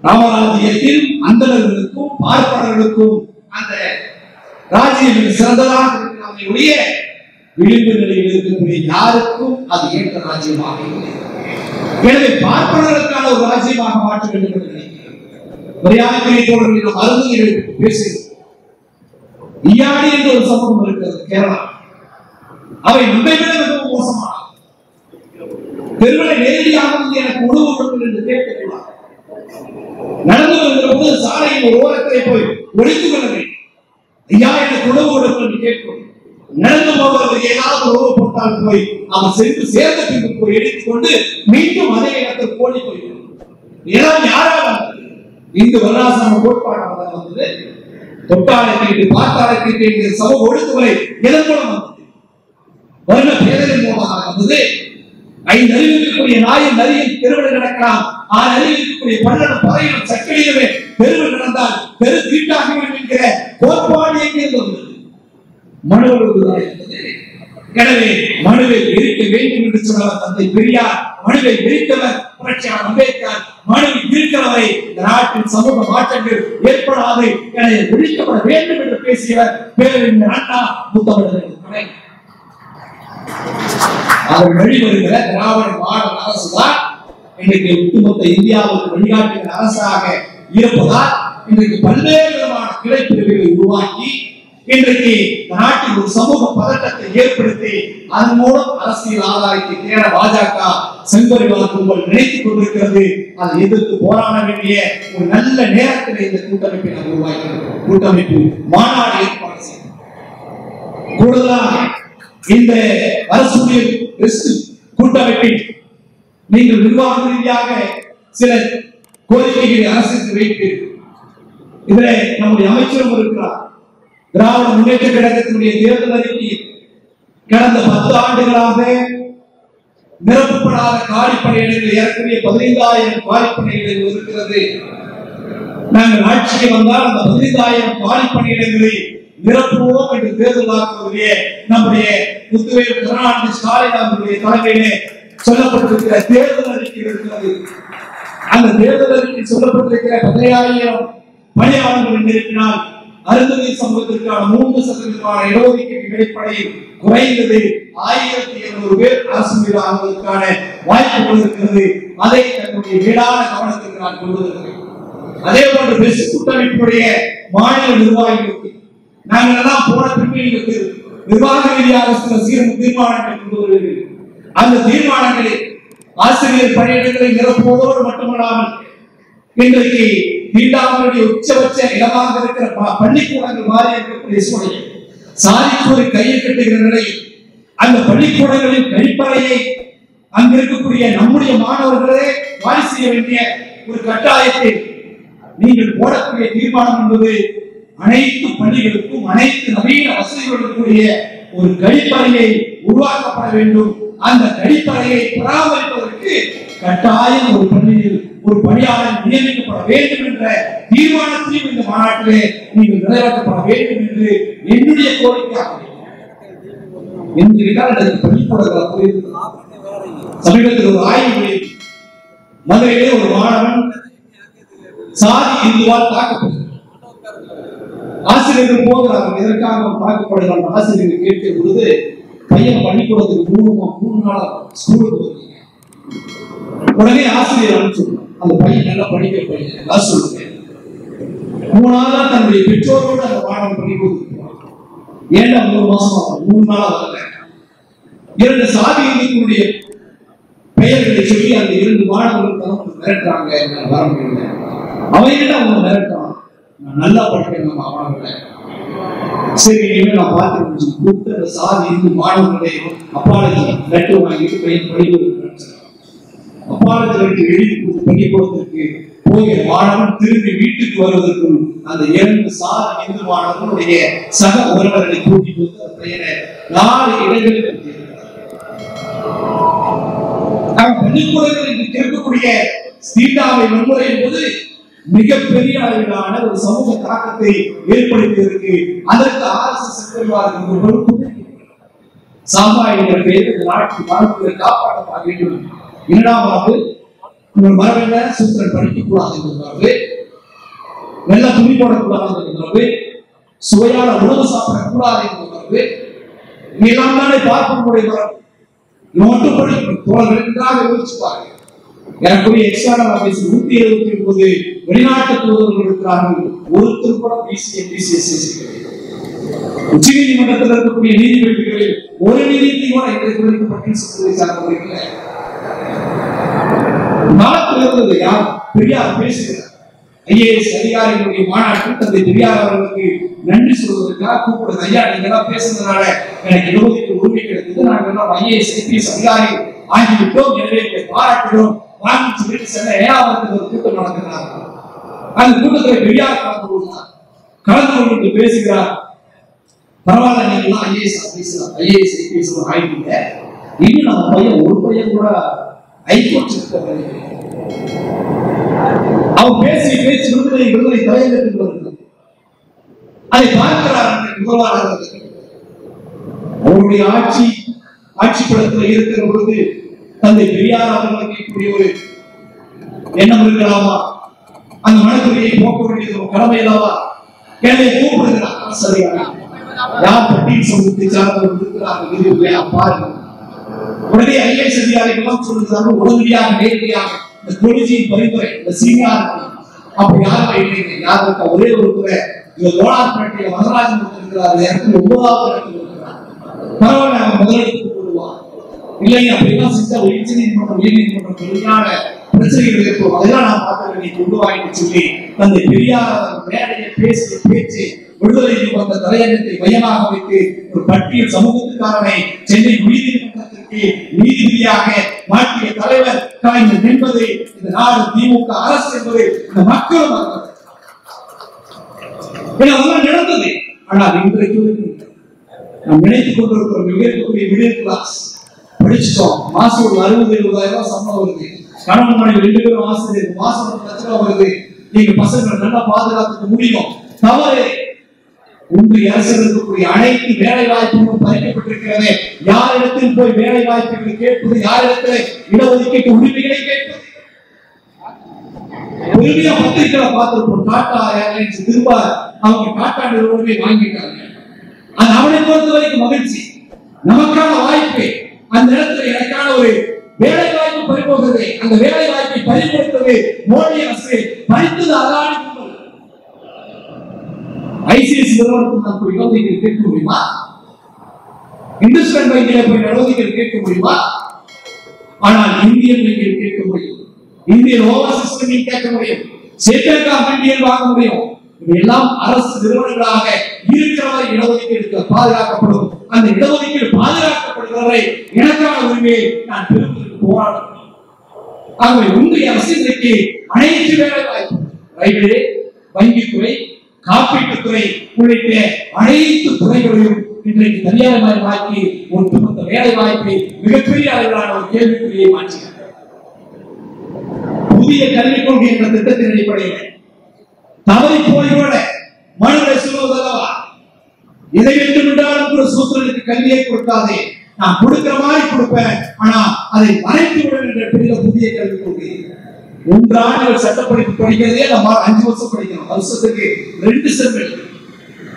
ராமராஜ்யத்தில் அந்தணர்களுக்கும் பார்ப்பனர்களுக்கும் அந்த ராஜ்யம் சிறந்ததாக இருக்கிற விளிம்பு நிலையில் இருக்கக்கூடிய யாருக்கும் அது ஏற்ற ராஜ்யமாக இல்லை. எனவே பார்ப்பனர்களுக்கான ஒரு ராஜ்யமாக மாற்ற வேண்டும் என்று நினைக்கிறேன். மருந்துகளை பேசுகிறோம். ஈயாடி என்ற ஒரு சமூகம் இருக்கிறது கேரளா. அவை நம்மை விட மிகவும் மோசமான தெருவிலை நேரடியாக வந்து எனக்கு உணவு கொடுங்கள் என்று கேட்கக்கூடாது. நடந்து வருகிற போது சாலையின் ஒரு ஓரத்தை போய் ஒழித்துக் கொள்ள வேண்டும். ஐயா எனக்கு உணவு கொடுங்கள் என்று கேட்கும். நடந்து போகிறவர் ஏதாவது உணவு போட்டால் போய் அவன் சென்று சேர்ந்த பின்பு போய் எடுத்துக்கொண்டு மீண்டும் அதே இடத்தில் போடி போய்விடும். ஏதாவது யாராவது இந்து வர்ணாசிரம கோட்பாடாக வந்தது. தொட்டாலை கேட்டு பார்த்தாலை கேட்டு என்கிற சமூக ஒழுங்குமுறை எதன் மூலம் வந்தது? வர்ண பேதலின் மூலமாக வந்தது. 5 அறிவிக்கக்கூடிய நாயின் நரியில் தெருவில் நடக்கலாம். 6 அறிவிக்கக்கூடிய பல்லடம் பறையிலும் சக்கரையிலுமே தெருவில் நடந்தால் பெரு தீட்டாகிவிடும் என்கிற கோட்பாடு எங்கிருந்து வந்தது? மனுவருவதுதான் இருந்தது. எனவே மனுவை எரிக்க வேண்டும் என்று சொன்னவர் தந்தை பெரியார். மனுவை எரித்தவர் புரட்சியாளர் அம்பேத்கர். மனுவை இருக்கிறவரை நாட்டின் சமூக மாற்றங்கள் ஏற்படாது என ஒழிக்கப்பட வேண்டும் என்று பேசியவர் பேரறிஞர் அண்ணா முத்தமிழர். அவர் வழிவருகிற திராவிட மாடல் அரசுதான் இன்றைக்கு ஒட்டுமொத்த இந்தியாவுக்கு வழிகாட்டுகிற அரசாக இருப்பதால் இன்றைக்கு பல்வேறு விதமான கிளைப்பிரிவுகளை உருவாக்கி இன்றைக்கு நாட்டில் ஒரு சமூக பதட்டத்தை ஏற்படுத்தி அதன் மூலம் அரசியல் ஆதாயத்தை தேட பாஜக செங்கோரிவாத கும்பல் நினைத்துக் கொண்டிருக்கிறது. அதை எதிர்த்து போராட வேண்டிய ஒரு நல்ல நேரத்தில் இந்த கூட்டமைப்பை நாம் உருவாக்கிறோம். கூட்டமைப்பு மாநாடு ஏற்பாடு செய்யும். கூடுதலாக இந்த அரசுடைய கூட்டமைப்பில் நீங்கள் நிர்வாக ரீதியாக சில கோரிக்கைகளை அரசுக்கு வைப்பீர்கள். இதில் நம்முடைய அமைச்சரும் இருக்கிறார். திராவிட முன்னேற்ற கழகத்தினுடைய தேர்தல் அறிக்கையில் கடந்த 10 ஆண்டுகளாக நிரப்பப்படாத காலிப்பணியிடங்கள் ஏற்கனவே 15,000 காலிப்பணியிடங்கள் இருக்கிறது. நாங்கள் ஆட்சிக்கு வந்தால் அந்த 15,000 காலிப்பணியிடங்களை நிரப்புவோம் என்று தேர்தல் வாக்குறுதிய நம்முடைய முத்துவேல் கருணாநிதி ஸ்டாலின் அவர்களுடைய தலைமையிலே சொல்லப்பட்டிருக்கிற தேர்தல் அறிக்கை இருக்கிறது. அந்த தேர்தல் அறிக்கை சொல்லப்பட்டிருக்கிற 15,000 பணியாளர்கள் நிரப்பினால் அருந்ததி சமூகத்திற்கான 3% இடஒதுக்கீட்டு அடிப்படையில் குறைந்தது 1,700 பேர் அரசு மீது ஆகுவதற்கான வாய்ப்புகள் இருக்கிறது. அதை தன்னுடைய வீடான கவனத்திற்கு நான் கொண்டு வருகிறேன். அதே போன்று பெஸ் கூட்டமைப்புடைய மாநில நிர்வாகிகளுக்கு நாங்கள் எல்லாம் போன பின்னணிக்கு நிர்வாக ரீதியாக சில தீர்மானங்களை கொண்டு வருகிறேன். அந்த தீர்மானங்களில் ஆசிரியர் பணியிடங்களை நிரப்புவதோடு மட்டுமல்லாமல் இன்றைக்கு தீண்டாமையுடைய உச்சபட்ச இடமாக இருக்கிற பள்ளிக்கூடங்கள் மாறி இருக்கக்கூடிய சூழல் சாதிக்கூறி கையில் கட்டுகிற நிலையில் அந்த பள்ளிக்கூடங்களின் கழிப்பறையை அங்கு இருக்கக்கூடிய நம்முடைய மாணவர்களே வாரி செய்ய வேண்டிய ஒரு கட்டாயத்தை நீங்கள் போடக்கூடிய தீர்மானம் என்பது அனைத்து பள்ளிகளுக்கும் அனைத்து நவீன வசதிகளுடன் கூடிய ஒரு கழிப்பறையை உருவாக்கப்பட வேண்டும். அந்த கழிப்பறையை பராமரிப்பதற்கு கட்டாயம் ஒரு பள்ளியில் ஒரு பணியாளர் நியமிக்கப்பட வேண்டும் என்ற தீர்மானத்தையும் இந்த மாநாட்டிலே நீங்கள் நிறைவேற்றப்பட வேண்டும் என்று என்னுடைய கோரிக்கையாக பள்ளிக்கூடங்கள் சமீபத்தில் ஒரு ஆய்வு மதுரையிலே ஒரு மாணவன் சாதி இந்துவால் தாக்கப்படுகிறார். ஆசிரியர்கள் போகிறார்கள், எதற்காக தாக்கப்படுகிறார் ஆசிரியர்கள் கேட்கிற பொழுது, பையன் பள்ளிக்கூடத்துக்கு 3 நாள் ஸ்கூலுக்கு வருவீங்க. உடனே ஆசிரியர் அனுப்பிச்சுடுறார், அந்த பையன் நல்லா படிக்கிற பையன் சொல்லுங்க. 3 நாளா தன்னுடைய பெற்றோரோடு அந்த மாணவன் பள்ளிக்கூடத்துக்கு ஏன்னா 3 மாசமா 3 நாளா வரல. 2 சாதி இந்துக்களுடைய பெயர்களை சொல்லி அந்த 2 மாணவர்கள் தனக்கு மிரட்டுறாங்க, வர முடியல. அவன் என்ன அவங்க மிரட்டான், நான் நல்லா படிக்கிறேன் மாணவர்களை, சரி இனிமே நான் பார்த்து கூப்பிட்டு சாதி இந்து மாணவர்களை அப்பாலஜி லெட்டர் வாங்கிட்டு பையன் பள்ளிக்கூடத்துக்கு அப்பாலஜி லெட்டர் எழுதி பள்ளிக்கூடத்திற்கு போகிற மாணவன் திரும்பி வீட்டுக்கு வருவதற்கும் அந்த 2 சாதி இந்து மாணவர்களுடைய சக உறவர்களை கூட்டிட்டு வந்து அந்த பையனை 4 இடங்களில் பள்ளிக்கூடங்களில் இருக்கக்கூடிய ஸ்ரீடாவை வன்முறை என்பது மிகப்பெரிய அளவிலான ஒரு சமூக தாக்கத்தை ஏற்படுத்தியிருக்கு. அதற்கு RSS சாம்பா என்ற பெயர் நாட்டு மரபுகளை காப்பாற்ற வேண்டும். 2வது உங்கள் மரபென்ன சூத்திரன் படிக்கக்கூடாது என்பது, நல்ல துணி போடக்கூடாது என்பது, சுவையான உணவு சாப்பிடக்கூடாது என்பது, இதெல்லாம் தானே பார்க்கக்கூடிய மரபு. மட்டும் படிக்கணும் தோழர்கள் நன்றாக யோசிச்சுப்பாங்க. எனக்குரிய எக்ஸ்டர்னல் ஆபீஸ் 179 வெளிநாட்டு தூதர்கள் இருக்கிறார்கள். ஒருத்தர் கூட உச்ச நீதிமன்றத்தில் இருக்கக்கூடிய நீதிபதிகளில் ஒரு நீதிபதி கூட இன்றைக்கு பட்டியல் சார்ந்தவர்கள் நாட்டில் இருந்தது யார் பெரியார் பேசுகிறார். IAS அதிகாரிகளுடைய மாநாட்டில் தந்தை பெரியார் அவர்களுக்கு நன்றி சொல்வதற்காக கூப்பிடுறது. ஐயா நீங்க எல்லாம் பேசுனதுனால எனக்கு இடஒதுக்கீடு உரிமை கிடைத்தது, நாங்கள் எல்லாம் IAS IPS அதிகாரிகள் ஆகிவிட்டோம், எனவே பாராட்டுகிறோம் வாங்கி சொல்லிட்டு சென்னை 7வது ஒரு கூட்டம் நடக்கிறார். அந்த கூட்டத்தில் பெரியார் கலந்து கொண்டு பேசுகிறார். பரவாயில்ல நீங்க எல்லாம் IAS IPS ஆகிட்டீங்க, இன்னும் நம்ம பையன் ஒரு பையன் கூட ஹைகோர்ட் அவர் பேசி விடுதலை தலையங்கத்தில் வருகிறது. அதை பார்க்கிறார் முதல்வர். அவருடைய ஆட்சி படத்தில் இருக்கிற பொழுது தந்தை பெரியார் அவர்களுக்கு ஒரு எண்ணம் இருக்கலாமா, அந்த மனக்குறையை போக்க வேண்டியது கடமை அல்லவா, என்னை கூப்பிடுகிறார். சரியா யார் பட்டியல் சமூகத்தை சார்ந்தவர்கள் இருக்கிறார்கள் பாருங்க. உடனே IAS அதிகாரிகள் சொல்லுகிறார்கள், உடனடியாக நேரடியாக இந்த போலீசின் பரிந்துரை இந்த சீனியார் அப்படி யாரும் இல்லை, யாருக்கு ஒரே ஒரு துறை லோனார்பேட்டையில வரராஜன் இருக்கிறார், 9வது இடத்தில் இருக்கிறார். பரவாயில்ல அவன் முதலிடத்துக்கு போடுவான். இல்லை அப்படிலாம் செஞ்சா உயர்ச்சி நீதிமன்றம் உயர்நீதிமன்றம் பெரியான பிரச்சனைகள் இருக்கும், அதெல்லாம் நான் பார்க்க நீ கொண்டு வாங்கிட்டு சொல்லி தந்தை பெரியார் மேடையை பேசிய பேச்சு விடுதலைக்கு வந்த தலையங்கத்தை மையமாக வைத்து ஒரு பட்டியல் சமூகத்துக்காரனை சென்னை உயர்நீதிமன்றத்திற்கு நீதிபதியாக மாற்றிய தலைவர் கலைஞர் என்பது இந்த நாடு திமுக அரசு என்பது இந்த மக்களும் நடந்தது. ஆனால் இன்றைக்கு நாம் நினைத்துக் கொண்டிருக்கிற மிகப்பெரிய மிடில் கிளாஸ் படிச்சுட்டோம், மாசம் ஒரு 60,000-70,000 சம்பளம் வருது, கணவன் மனைவி 2 பேரும் ஆசிரியர், மாசம் 1 லட்சம் ரூபாய் வருது, நீங்க பசங்களை நல்லா பாதுகாத்துக்க முடியும். தவறு. ஒன்றிய அரசு இருக்கக்கூடிய அனைத்து வேலை வாய்ப்புகளும் பறிக்கப்பட்டிருக்கிறது. யாரிடத்தில் போய் வேலை வாய்ப்புகளை கேட்பது, யாரிடத்தில் இடஒதுக்கீட்டு உரிமைகளை கேட்பது? உரிமையா பத்திரிகைகளை பார்த்திருப்போம். டாடா ஏர்லைன்ஸ் திரும்ப அவங்க டாடா நிறுவனமே வாங்கிட்டாங்க. அது அவனை பொறுத்த வரைக்கும் மகிழ்ச்சி, நமக்கான வாய்ப்பு. அந்த இடத்துல எனக்கான ஒரு வேலை வாய்ப்பு பறிபோகிறது. அந்த வேலை வாய்ப்பை பறிபோடுத்தது மோடி அரசு, பறித்தது அதானி. ICS நிறுவனத்துக்கு நாம் போய் இடஒதுக்கீடு கேட்க முடியுமா? இந்துஸ்தான் வங்கியில போய் இடஒதுக்கீடு கேட்க முடியுமா? ஆனால் இந்தியன் வங்கியில் கேட்க முடியும், இந்தியன் ஓவர்சீஸ் வங்கியில் கேட்க முடியும், ஸ்டேட் பேங்க் ஆஃப் இந்தியாவில் வாங்க முடியும். இவையெல்லாம் அரசு நிறுவனங்களாக இருக்கிறவரை இடஒதுக்கீடு பாதுகாக்கப்படும். அந்த இடஒதுக்கீடு பாதுகாக்கப்படுகிறவரை எனக்கான உரிமையை நான் பெறுவதற்கு போராடும். ஆகவே ஒன்றிய அரசு இன்றைக்கு அனைத்து வேலை வாய்ப்பு, ரயில்வே, வங்கித்துறை, காப்பீட்டுத்துறை உள்ளிட்ட அனைத்து துறைகளையும் இன்றைக்கு தனியார்மயமாக்கி ஒட்டுமொத்த வேலை வாய்ப்பை மிகப்பெரிய அளவிலான ஒரு கேள்விக்குறியை மாற்றினார். புதிய கல்விக் கொள்கை என்ற திட்டத்தின் அடிப்படையில் தவறி போய்விட மனுவை சொல்வதல்லவா, இதை விட்டு விட்டாலும் சூத்திரனுக்கு கல்வியை கொடுக்காதே, நான் கொடுக்கிற மாதிரி கொடுப்பேன், ஆனா அதை மறைத்து விட என்ற அடிப்படையில் புதிய கல்விக் கொள்கை 3 ஆண்டுகள் சட்டப்படிப்பு படிக்கிறதே நம்ம 5 வருஷம் படிக்கணும். வருஷத்துக்கு 2 செம் எழுதணும்.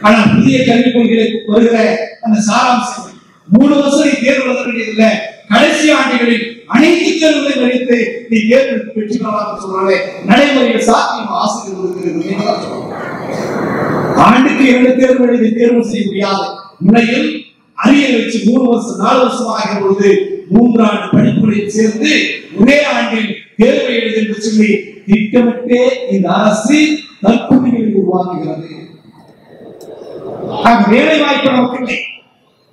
ஆனா புதிய கல்விக் கொள்கையில வருகிற அந்த சாராம்சம் 3 வருஷம் நீ தேர்வு எழுத வேண்டியதில்லை, கடைசி ஆண்டுகளில் அனைத்து தேர்வுகளையும் வைத்து நீ தேர்வு பெற்று பெறலாம் சொல்றாங்க. நடைமுறையில் சாத்தியம் ஆசிரியர்களுக்கு ஆண்டுக்கு 2 தேர்வு எழுதி தேர்வு செய்ய முடியாது நிலையில் அரியர் வச்சு 3 வருஷம் 4 வருஷம் ஆகிற பொழுது 3 ஆண்டு படிப்புகளில் சேர்ந்து ஒரே ஆண்டில் தேர்வு எழுதி என்று சொல்லி திட்டமிட்டே இந்த அரசு தற்கொலைகளை உருவாக்குகிறது. வேலை வாய்ப்பு நமக்கு இல்லை.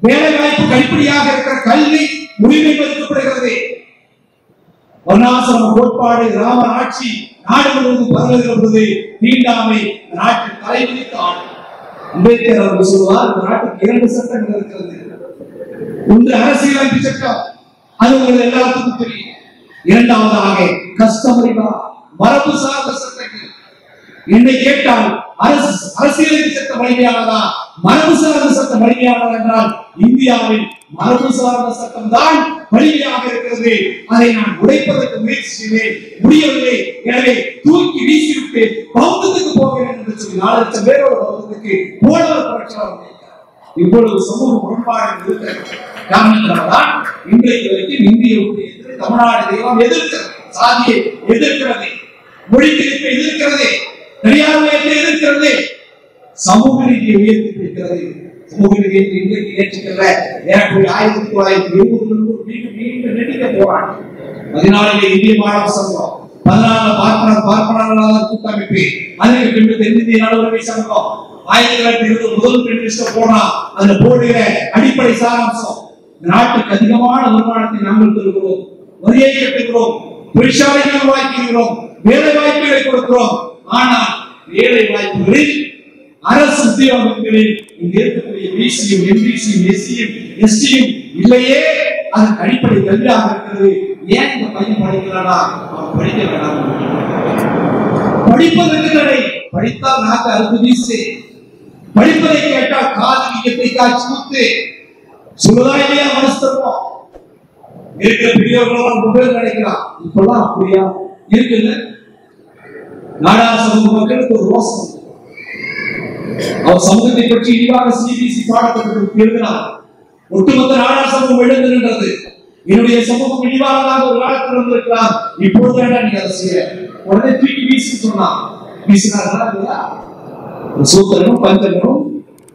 வேலை வாய்ப்பு கல்வியாக இருக்கிற கல்வி உரிமை மறுக்கப்படுகிறது. வர்ணாசிரம கோட்பாடு ராம ஆட்சி நாடு முழுவதும் பரவுகிற பொழுது தீண்டாமை நாட்டின் தலைவிதித்த ஆண்டு. அம்பேத்கர் அவர்கள் சொல்வார், இந்த நாட்டுக்கு 2 சட்டங்கள் இருக்கிறது. ஒன்று அரசியலமைப்பு சட்டம், அது உங்களுக்கு எல்லாத்துக்கும் தெரியும். இரண்டாவதாக கஸ்டமரி லா, மரபு சார்ந்த சட்டங்கள். என்னை கேட்டால் அரசியலமைப்பு சட்டம் வலிமையானதா மரபு சார்ந்த சட்டம் வலிமையானதா என்றால் இந்தியாவில் மரபு சார்ந்த சட்டம் தான் வலிமையாக இருக்கிறது. அதை நான் உடைப்பதற்கு முயற்சி செய்தேன், முடியவில்லை. எனவே தூக்கி வீசிவிட்டு பௌத்தத்துக்கு போகிறேன் என்று சொல்லி 4 லட்சம் பேரோட பௌத்தத்துக்கு போனவர் புரட்சியாளர். இப்பொழுது சமூக முரண்பாடு இருக்கிற காரணத்தினால்தான் இன்றைக்கு வரைக்கும் இந்திய தமிழ்நாடு தெய்வம் எதிர்க்கிறது, சாதியை எதிர்க்கிறது, மொழி திணிப்பை எதிர்க்கிறது, பெரியார்மையை எதிர்க்கிறது, சமூக நீதியை உயர்த்தி பிடிக்கிறது. சமூக நீதியை இன்றைக்கு ஏற்றுக்கல. ஏறக்குறைய 1920 மீண்டும் நீடிக்க போறாங்க. 14 இந்திய மாணவர் சங்கம், 14 பார்ப்பனர் கூட்டமைப்பு, அதற்கு பின்பு தென்னிந்திய நடுவரை சங்கம், 1920 முதல் பெண்ணிஸ்ட் போனா அதுல போடுகிற அடிப்படை சாராம்சம் நாட்டுக்கு அதிகமான வருமானத்தை நாங்கள் தருகிறோம், வரியை கட்டுகிறோம், தொழிற்சாலைகளை உருவாக்குகிறோம், வேலை வாய்ப்புகளை கொடுக்கிறோம். ஆனால் வேலை வாய்ப்புகளில் அரசு உத்தியோகங்களில் இங்க இருக்கக்கூடிய பிசியும் எம்பிசியும் எஸ்சியும் எஸ்டியும் இல்லையே. அதன் அடிப்படை கல்வியாக இருக்கிறது. ஏன் இந்த பையன் படிக்கிறானா? அவன் படிக்க வேண்டாம். படிப்பதற்கு தடை, படித்தால் நாக்கு அறுத்து வீசு, படிப்பதை கேட்டால் காதல் இயற்கை காட்சி முத்து சொல்லுதா இல்லையா? மனஸ்தப்போம் இருக்கிற பெரியவர்களால் மொபைல் கிடைக்கலாம். இப்பெல்லாம் அப்படியா இருக்குல்ல? நாடார் சமூக மக்களுக்கு ஒரு ரோசம். அவர் சமூகத்தை பற்றி இழிவாக சிபிசி பாடத்திற்கு எழுதினார். ஒட்டுமொத்த நாடார் சமூகம் எழுதுகின்றது. என்னுடைய சமூகம் இழிவானதாக ஒரு காலத்தில் இருந்திருக்கலாம், இப்பொழுது வேண்டாம் நீங்க அதை செய்ய. உடனே தூக்கி வீசி சொன்னான். வீசினார்களா இல்லையா? சூத்திரனும் பஞ்சனும்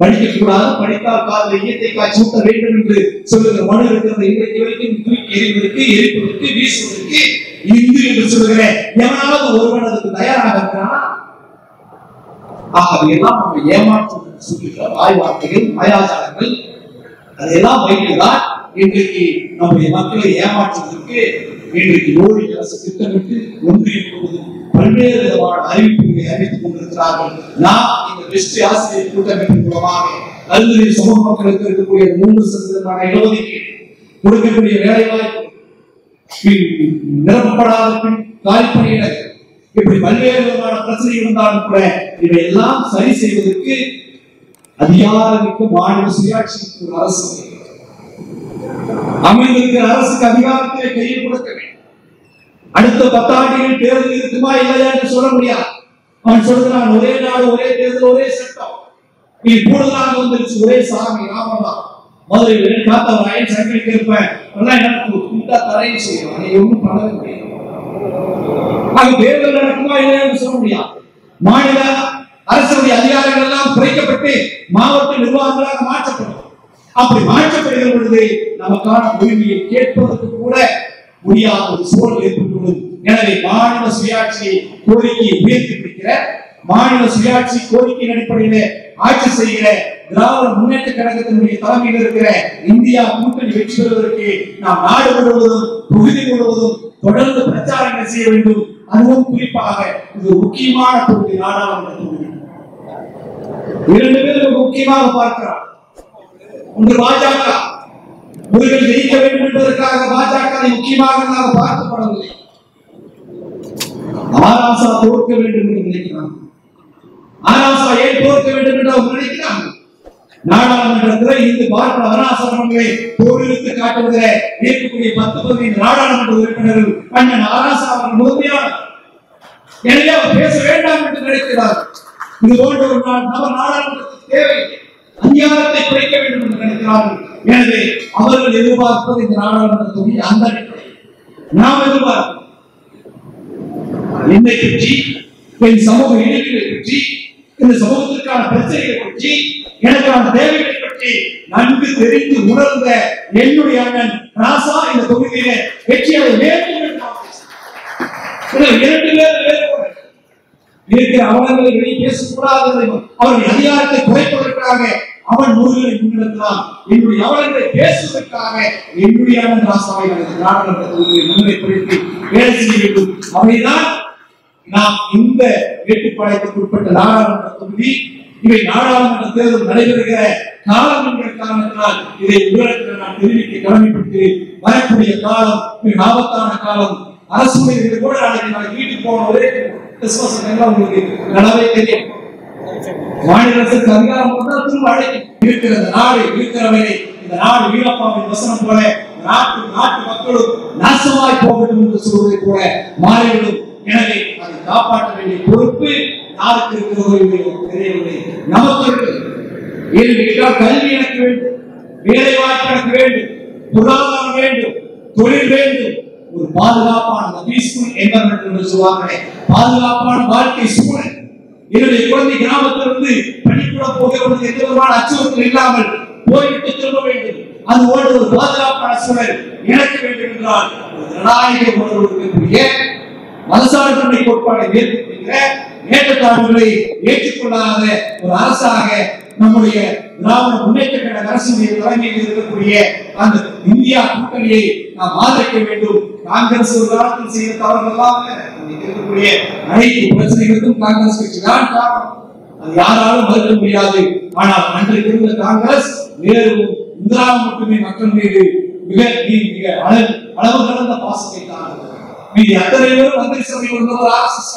படிக்க கூடாது, படித்தால் காதலை இயற்கை காட்சி ஊட்ட வேண்டும் என்று சொல்லுகிற மனு இருக்கிறது. இன்றைக்கு வரைக்கும் தூக்கி எறிவதற்கு, எரிப்பதற்கு, வீசுவதற்கு இந்து என்று சொல்லுகிற எவனாவது ஒருவன் அதுக்கு தயாராக இருக்கிறானா? அதையெல்லாம் நம்ம ஏமாற்று சொல்லுகிற வாய்வார்த்தைகள், மாயாஜாலங்கள், அதையெல்லாம் வைத்துதான் இன்றைக்கு நம்முடைய மக்களை ஏமாற்றுவதற்கு இன்றைக்கு மோடி அரசு திட்டமிட்டு ஒன்றியம் முழுவதும் பல்வேறு விதமான அறிவிப்புகளை அறிவித்துக் கொண்டிருக்கிறார்கள். நாம் இந்த வெஸ்ட் ஆசிரியர் கூட்டமைப்பின் மூலமாக கல்வி சமூக மக்களுக்கு இருக்கக்கூடிய 3% இடஒதுக்கீடு, கொடுக்கக்கூடிய வேலை வாய்ப்பு, நிரப்பப்படாத காலிப்பணியினர், இப்படி பல்வேறு விதமான பிரச்சனை இருந்தாலும் கூட இவையெல்லாம் சரி செய்வதற்கு அதிகாரமிக்க மாநில சுயாட்சிக்கு ஒரு அரசு அமைந்திருக்கிற அரசுக்கு அதிகாரத்தை கையில் கொடுக்க வேண்டும். அடுத்த 10 ஆண்டுகள் தேர்தல் இருக்குமா இல்லையா என்று சொல்ல முடியாது. அவன் சொல்கிறான், ஒரே நாடு, ஒரே தேர்தல், ஒரே சட்டம். இது கூடுதலாக வந்துருச்சு. ஒரே சாமி ராமதான் மதுரை காத்தவராயன் சங்கி இருப்பேன் தரையை செய்யணும். அதை ஒன்றும் பண்ணவே முடியாது. அது தேர்தல் நடக்குமா இல்லையா என்று சொல்ல முடியாது. மாநில அரசுடைய அதிகாரங்கள் எல்லாம் குறைக்கப்பட்டு மாவட்ட நிர்வாகங்களாக மாற்றப்படும். அப்படி மாற்றப்படுகிற பொழுது நமக்கான உரிமையை கேட்பதற்கு கூட முடியாத ஒரு சூழல் ஏற்பட்டுள்ளது. எனவே மாநில சுயாட்சி கோரிக்கையை உயர்த்தி பிடிக்கிற, மாநில சுயாட்சி கோரிக்கையின் அடிப்படையில ஆட்சி செய்கிற திராவிட முன்னேற்ற கழகத்தினுடைய தலைமையில் இருக்கிற இந்தியா கூட்டணி வெற்றி பெறுவதற்கு நாம் நாடு முழுவதும், தொகுதி முழுவதும் தொடர்ந்து பிரச்சாரங்கள் செய்ய வேண்டும். அதுவும் குறிப்பாக இது முக்கியமான தொகுதி, நாடாளுமன்ற தொகுதி. 2 பேரும் முக்கியமாக பார்க்கிறார். ஒன்று பாஜக, முருகன் ஜெயிக்க வேண்டும் என்பதற்காக பாஜக முக்கியமாக நாம் பார்க்கப்படவில்லை. ஆராசா தோற்க வேண்டும் என்று நினைக்கிறாங்க. ஆராசா ஏன் தோற்க வேண்டும் என்று அவர் நினைக்கிறாங்க. நாடாளுமன்றத்தில் இந்த பார்ப்பன வர்ணாசிரமங்களை தோலுக்கு காட்டுவதில் இருக்கக்கூடிய 10-15 நாடாளுமன்ற உறுப்பினர்கள் அண்ணன் ஆராசா அவர்கள் முதன்மையான. எனவே அவர் பேச வேண்டாம் என்று நினைக்கிறார். இது போன்ற ஒரு நபர் நாடாளுமன்றத்துக்கு தேவை. அதிகாரத்தை குறைக்க வேண்டும் என்று நினைக்கிறார்கள். எனவே அவர்கள் எதிர்பார்ப்பது இந்த நாடாளுமன்ற தொகுதி அந்த நாம் எதிர்பார்க்கிறோம். என்னை பற்றி, என் சமூக இடைவெளியை பற்றி, இந்த சமூகத்திற்கான பிரச்சனைகளை பற்றி, எனக்கான தேவைகளை பற்றி நன்கு தெரிந்து உணர்ந்த என்னுடைய அண்ணன் ராசா இந்த தொகுதியில வெற்றியை வேண்டும் இருக்கிற அவலங்களை வெளியே பேசக்கூடாது. அவருடைய அதிகாரத்தை குறைப்பதற்காக அவன் நூல்களை முன்னெடுத்தான். என்னுடைய அவலங்களை பேசுவதற்காக என்னுடைய அண்ணன் ராசாவை நாடாளுமன்ற தொகுதியை முன்னிலைப்படுத்தி வேலை செய்ய வேண்டும். அவைதான் நாம் இந்த வேட்டுப்பாளையத்துக்கு உட்பட்ட நாடாளுமன்ற தொகுதி. இவை நாடாளுமன்ற தேர்தல் நடைபெறுகிற காலம் என்ற காரணத்தினால் இதை உங்களுக்கு நான் தெரிவிக்க கடமைப்பட்டு வரக்கூடிய காலம் மிக ஆபத்தான காலம். அரசு கூட நாளைக்கு வீட்டுக்கு போனது கிறிஸ்துமஸ் எல்லாம் உங்களுக்கு நல்லாவே தெரியும். மாநில அரசுக்கு அதிகாரம் திரும்ப அழைக்கும் இருக்கிற நாடு இருக்கிறவரை இந்த நாடு வீரப்பாவின் வசனம் போல நாட்டு மக்களும் நாசமாய் போகட்டும் என்று சொல்வதை போல மாறிவிடும். எனவே அதை காப்பாற்ற வேண்டிய பொறுப்பு யாருக்கு இருக்கிறதோ தெரியவில்லை, நமக்கு இருக்கிறது. ஏனென்றால் கல்வி எனக்கு வேண்டும், வேலை வாய்ப்பு எனக்கு வேண்டும், பொருளாதாரம் வேண்டும், தொழில் வேண்டும், ஒரு பாதுகாப்பான பீஸ்ஃபுல் என்விரான்மென்ட் என்று சொல்வாங்களே, பாதுகாப்பான வாழ்க்கை சூழல். என்னுடைய குழந்தை கிராமத்திலிருந்து பள்ளிக்கூடம் போகிறவர்களுக்கு எந்த விதமான அச்சுறுத்தல் இல்லாமல் போய்விட்டு திரும்ப வேண்டும். அது போன்ற ஒரு பாதுகாப்பான சூழல் எனக்கு வேண்டும் என்றால் ஜனநாயக உணர்வுடைய மதசார்புடைய கோட்பாடை ஏற்றுக்கொள்கிற ஏற்றத்தாழ்வுகளை ஏற்றுக்கொள்ளாத ஒரு அரசாக நம்முடைய திராவிட முன்னேற்ற கழக அரசுடைய தலைமையில் இருக்கக்கூடிய அந்த இந்தியா கூட்டணியை நாம் ஆதரிக்க வேண்டும். காங்கிரஸ் ஒரு காலத்தில் செய்த தவறுகள்லாம் இருக்கக்கூடிய அனைத்து பிரச்சனைகளுக்கும் காங்கிரஸ் கட்சி தான் காரணம். அது யாராலும் மறுக்க முடியாது. ஆனால் அன்றைக்கு இருந்த காங்கிரஸ் வேறு இந்திரா மட்டுமே மக்கள் மீது மிக அளவு கடந்த பாசத்தை தான். மீது அத்தனை பேரும் மந்திரி சபை ஒரு ஆர்எஸ்எஸ்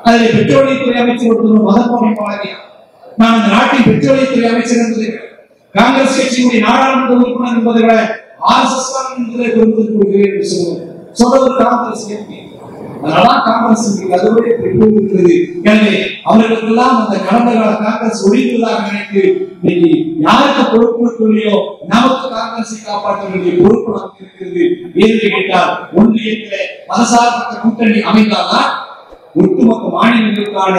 அதில் பெட்ரோலியத்துறை அமைச்சர் ஒருத்தர் மதப்போனை பாளையா. நான் இந்த நாட்டின் பெட்ரோலியத்துறை அமைச்சர் என்பதை காங்கிரஸ் கட்சியினுடைய நாடாளுமன்ற உறுப்பினர் என்பதை விட ஆர்எஸ்எஸ் என்பதை குறிப்பிட்டிருக்கிறேன் என்று சொல்வது காங்கிரஸ். அதனால காங்கிரஸ் அதுவரை இருக்கிறது. எனவே அவர்களுக்கெல்லாம் அந்த கடந்த கால காங்கிரஸ் ஒழிந்ததாக நினைத்து இன்னைக்கு யாருக்கு பொறுப்பு இல்லையோ நமக்கு காங்கிரஸை காப்பாற்ற வேண்டிய பொறுப்பு நமக்கு இருக்கிறது. ஏன்னு கேட்டால் ஒன்றியத்தில் மதசார்பற்ற கூட்டணி அமைந்தால்தான் ஒட்டுமொத்த மாநிலங்களுக்கான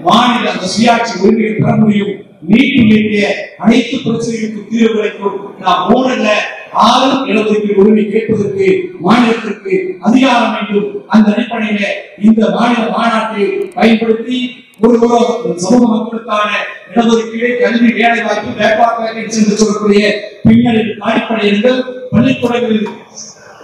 மாநில அந்த சுயாட்சி உரிமையை பெற முடியும். நீட்டிய அனைத்து பிரச்சனைகளுக்கும் தீர்வு கிடைக்கும். நாம் 3 இடஒதுக்கீடு உரிமை கேட்பதற்கு மாநிலத்திற்கு அதிகாரம் வேண்டும். அந்த அடிப்படையில இந்த மாநில மாநாட்டை பயன்படுத்தி ஒரு சமூக மக்களுக்கான இடஒதுக்கீடு, கல்வி, வேலை வாய்ப்பு, வேட்பாளர்கள் சென்று சொல்லக்கூடிய பின்னணியில் அடிப்படையில் பள்ளிக்கூடங்களில்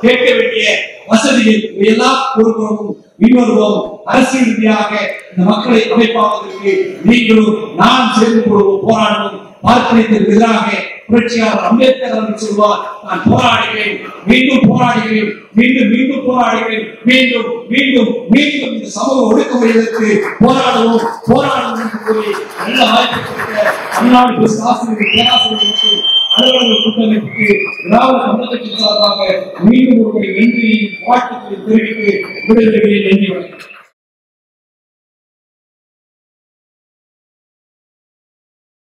கேட்க வேண்டிய வசதிகள் இவையெல்லாம் ஒருபுறமும் இன்னொருவரும் அரசியல் ரீதியாக இந்த மக்களை அமைப்பாவதற்கு நீங்களும் நான் சேர்ந்து போராடுவோம். பார்ப்பனத்திற்கு எதிராக புரட்சியாளர் அம்பேத்கர் அவர்கள் சொல்வார், நான் போராடுகிறேன், மீண்டும் போராடுகிறேன், மீண்டும் போராடுகிறேன், மீண்டும் இந்த சமூக ஒடுக்குமுறைகளுக்கு போராடுவோம் என்று கூறி நல்ல வாய்ப்பு கொடுத்த தமிழ்நாடு ஆசிரியர்கள், பேராசிரியர்களுக்கு, அலுவலர்கள் கூட்டமைப்புக்கு திராவிட தமிழகத்தின் சார்பாக மீண்டும் ஒரு நன்றியை வாழ்த்துக்களை தெரிவித்து விடுதலை நன்றி வணக்கம்.